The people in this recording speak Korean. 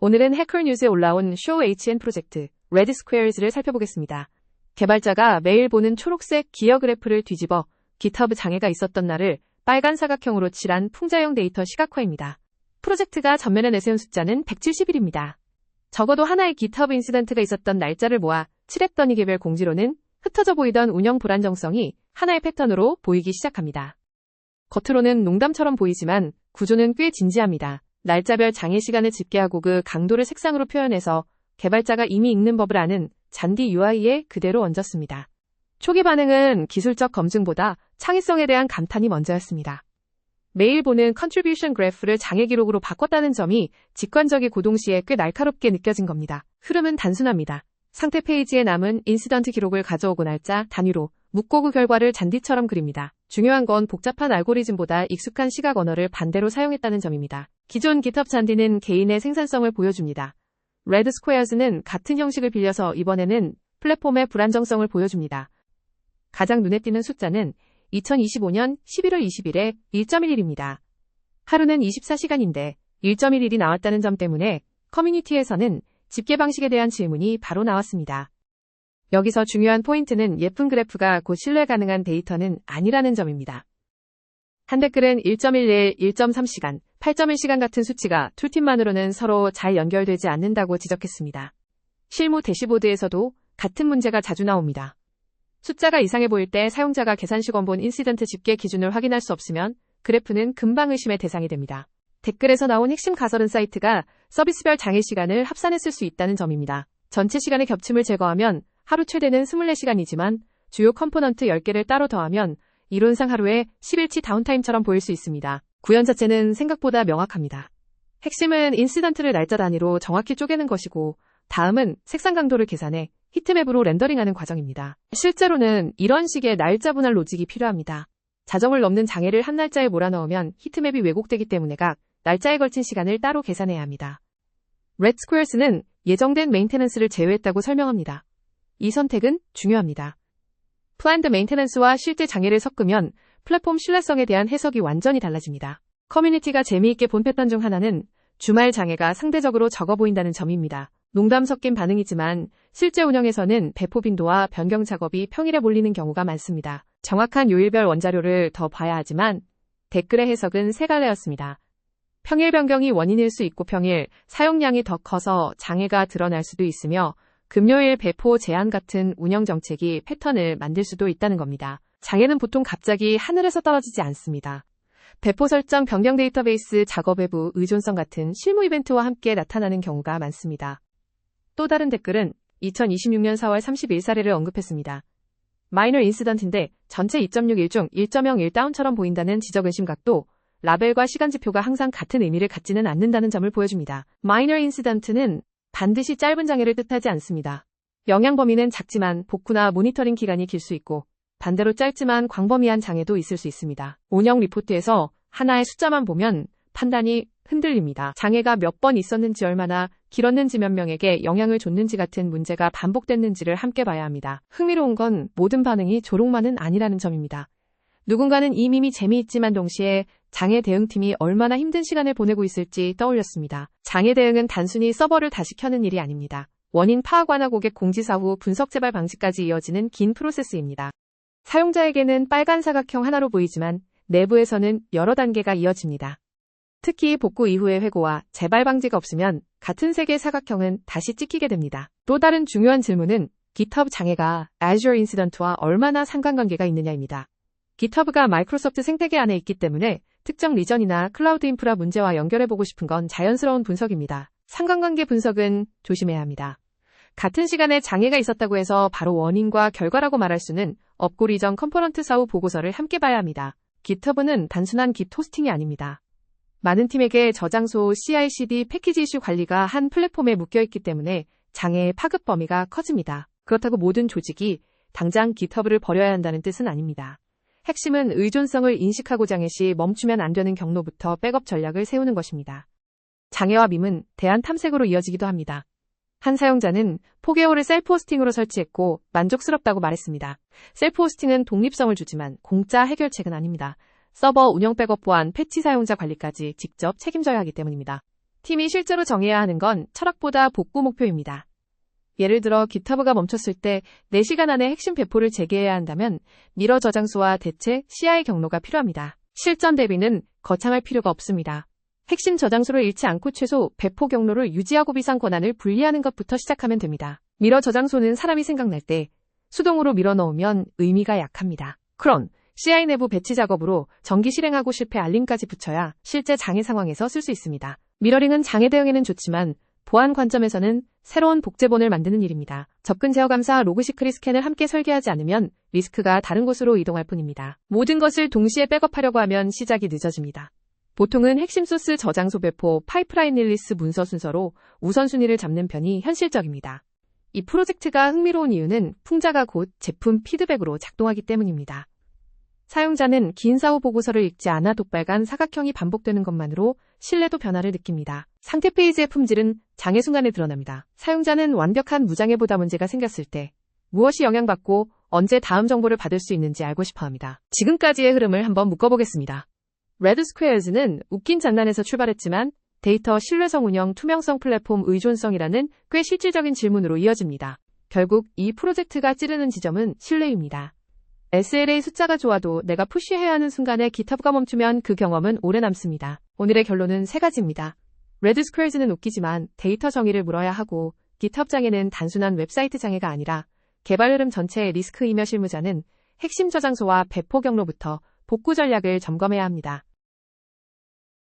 오늘은 해커뉴스에 올라온 ShowHN 프로젝트 Red Squares를 살펴보겠습니다. 개발자가 매일 보는 초록색 기어 그래프를 뒤집어 GitHub 장애가 있었던 날을 빨간 사각형으로 칠한 풍자형 데이터 시각화입니다. 프로젝트가 전면에 내세운 숫자는 170일입니다. 적어도 하나의 GitHub 인시던트가 있었던 날짜를 모아 칠했더니 개별 공지로는 흩어져 보이던 운영 불안정성이 하나의 패턴으로 보이기 시작합니다. 겉으로는 농담처럼 보이지만 구조는 꽤 진지합니다. 날짜별 장애 시간을 집계하고 그 강도를 색상으로 표현해서 개발자가 이미 읽는 법을 아는 잔디 UI에 그대로 얹었습니다. 초기 반응은 기술적 검증보다 창의성에 대한 감탄이 먼저였습니다. 매일 보는 컨트리뷰션 그래프를 장애 기록으로 바꿨다는 점이 직관적이고 동시에 꽤 날카롭게 느껴진 겁니다. 흐름은 단순합니다. 상태 페이지에 남은 인시던트 기록을 가져오고 날짜 단위로 묶고 그 결과를 잔디처럼 그립니다. 중요한 건 복잡한 알고리즘보다 익숙한 시각 언어를 반대로 사용했다는 점입니다. 기존 GitHub 잔디는 개인의 생산성을 보여줍니다. Red Squares는 같은 형식을 빌려서 이번에는 플랫폼의 불안정성을 보여줍니다. 가장 눈에 띄는 숫자는 2025년 11월 20일에 1.11입니다. 하루는 24시간인데 1.11이 나왔다는 점 때문에 커뮤니티에서는 집계 방식에 대한 질문이 바로 나왔습니다. 여기서 중요한 포인트는 예쁜 그래프가 곧 신뢰 가능한 데이터는 아니라는 점입니다. 한 댓글은 1.11, 1.3시간, 8.1시간 같은 수치가 툴팁만으로는 서로 잘 연결되지 않는다고 지적했습니다. 실무 대시보드에서도 같은 문제가 자주 나옵니다. 숫자가 이상해 보일 때 사용자가 계산식 원본 인시던트 집계 기준을 확인할 수 없으면 그래프는 금방 의심의 대상이 됩니다. 댓글에서 나온 핵심 가설은 사이트가 서비스별 장애 시간을 합산했을 수 있다는 점입니다. 전체 시간의 겹침을 제거하면 하루 최대는 24시간이지만 주요 컴포넌트 10개를 따로 더하면 이론상 하루에 10일치 다운타임처럼 보일 수 있습니다. 구현 자체는 생각보다 명확합니다. 핵심은 인시던트를 날짜 단위로 정확히 쪼개는 것이고 다음은 색상 강도를 계산해 히트맵으로 렌더링하는 과정입니다. 실제로는 이런 식의 날짜 분할 로직이 필요합니다. 자정을 넘는 장애를 한 날짜에 몰아넣으면 히트맵이 왜곡되기 때문에 각 날짜에 걸친 시간을 따로 계산해야 합니다. Red Squares는 예정된 메인테넌스를 제외했다고 설명합니다. 이 선택은 중요합니다. Planned Maintenance와 실제 장애를 섞으면 플랫폼 신뢰성에 대한 해석이 완전히 달라집니다. 커뮤니티가 재미있게 본 패턴 중 하나는 주말 장애가 상대적으로 적어 보인다는 점입니다. 농담 섞인 반응이지만 실제 운영에서는 배포 빈도와 변경 작업이 평일에 몰리는 경우가 많습니다. 정확한 요일별 원자료를 더 봐야 하지만 댓글의 해석은 세 갈래였습니다. 평일 변경이 원인일 수 있고 평일 사용량이 더 커서 장애가 드러날 수도 있으며 금요일 배포 제한 같은 운영 정책이 패턴을 만들 수도 있다는 겁니다. 장애는 보통 갑자기 하늘에서 떨어지지 않습니다. 배포 설정 변경 데이터베이스 작업 외부 의존성 같은 실무 이벤트와 함께 나타나는 경우가 많습니다. 또 다른 댓글은 2026년 4월 30일 사례를 언급했습니다. 마이너 인시던트인데 전체 2.61 중 1.01 다운처럼 보인다는 지적 의심각도 라벨과 시간 지표가 항상 같은 의미를 갖지는 않는다는 점을 보여줍니다. 마이너 인시던트는 반드시 짧은 장애를 뜻하지 않습니다. 영향 범위는 작지만 복구나 모니터링 기간이 길 수 있고 반대로 짧지만 광범위한 장애도 있을 수 있습니다. 운영 리포트에서 하나의 숫자만 보면 판단이 흔들립니다. 장애가 몇 번 있었는지 얼마나 길었는지 몇 명에게 영향을 줬는지 같은 문제가 반복됐는지를 함께 봐야 합니다. 흥미로운 건 모든 반응이 조롱만은 아니라는 점입니다. 누군가는 이 밈이 재미있지만 동시에 장애 대응팀이 얼마나 힘든 시간을 보내고 있을지 떠올렸습니다. 장애 대응은 단순히 서버를 다시 켜는 일이 아닙니다. 원인 파악 완화 고객 공지사 후 분석 재발 방식까지 이어지는 긴 프로세스입니다. 사용자에게는 빨간 사각형 하나로 보이지만 내부에서는 여러 단계가 이어집니다. 특히 복구 이후의 회고와 재발 방지가 없으면 같은 색의 사각형은 다시 찍히게 됩니다. 또 다른 중요한 질문은 GitHub 장애가 Azure 인시던트와 얼마나 상관관계가 있느냐입니다. GitHub가 마이크로소프트 생태계 안에 있기 때문에 특정 리전이나 클라우드 인프라 문제와 연결해보고 싶은 건 자연스러운 분석입니다. 상관관계 분석은 조심해야 합니다. 같은 시간에 장애가 있었다고 해서 바로 원인과 결과라고 말할 수는 없고 리전 컴포넌트 사후 보고서를 함께 봐야 합니다. GitHub는 단순한 Git 호스팅이 아닙니다. 많은 팀에게 저장소 CI/CD 패키지 이슈 관리가 한 플랫폼에 묶여있기 때문에 장애의 파급 범위가 커집니다. 그렇다고 모든 조직이 당장 GitHub를 버려야 한다는 뜻은 아닙니다. 핵심은 의존성을 인식하고 장애 시 멈추면 안 되는 경로부터 백업 전략을 세우는 것입니다. 장애와 밈은 대안 탐색으로 이어지기도 합니다. 한 사용자는 포개어를 셀프 호스팅으로 설치했고 만족스럽다고 말했습니다. 셀프 호스팅은 독립성을 주지만 공짜 해결책은 아닙니다. 서버 운영 백업 보안, 패치 사용자 관리까지 직접 책임져야 하기 때문입니다. 팀이 실제로 정해야 하는 건 철학보다 복구 목표입니다. 예를 들어 GitHub가 멈췄을 때 4시간 안에 핵심 배포를 재개해야 한다면 미러 저장소와 대체 CI 경로가 필요합니다. 실전 대비는 거창할 필요가 없습니다. 핵심 저장소를 잃지 않고 최소 배포 경로를 유지하고 비상 권한을 분리하는 것부터 시작하면 됩니다. 미러 저장소는 사람이 생각날 때 수동으로 밀어 넣으면 의미가 약합니다. 크론, CI 내부 배치 작업으로 정기 실행하고 실패 알림까지 붙여야 실제 장애 상황에서 쓸 수 있습니다. 미러링은 장애 대응에는 좋지만 보안 관점에서는 새로운 복제본을 만드는 일입니다. 접근 제어 감사 로그 시크릿 스캔을 함께 설계하지 않으면 리스크가 다른 곳으로 이동할 뿐입니다. 모든 것을 동시에 백업하려고 하면 시작이 늦어집니다. 보통은 핵심 소스 저장소 배포, 파이프라인 릴리스 문서 순서로 우선순위를 잡는 편이 현실적입니다. 이 프로젝트가 흥미로운 이유는 풍자가 곧 제품 피드백으로 작동하기 때문입니다. 사용자는 긴 사후 보고서를 읽지 않아 돗빨간 사각형이 반복되는 것만으로 신뢰도 변화를 느낍니다. 상태 페이지의 품질은 장애 순간에 드러납니다. 사용자는 완벽한 무장애보다 문제가 생겼을 때 무엇이 영향받고 언제 다음 정보를 받을 수 있는지 알고 싶어합니다. 지금까지의 흐름을 한번 묶어보겠습니다. 레드스퀘어즈는 웃긴 장난에서 출발했지만 데이터 신뢰성 운영 투명성 플랫폼 의존성이라는 꽤 실질적인 질문으로 이어집니다. 결국 이 프로젝트가 찌르는 지점은 신뢰입니다. SLA 숫자가 좋아도 내가 푸시해야 하는 순간에 GitHub가 멈추면 그 경험은 오래 남습니다. 오늘의 결론은 3가지입니다. 레드스퀘어즈는 웃기지만 데이터 정의를 물어야 하고 GitHub 장애는 단순한 웹사이트 장애가 아니라 개발 흐름 전체의 리스크이며 실무자는 핵심 저장소와 배포 경로부터 복구 전략을 점검해야 합니다.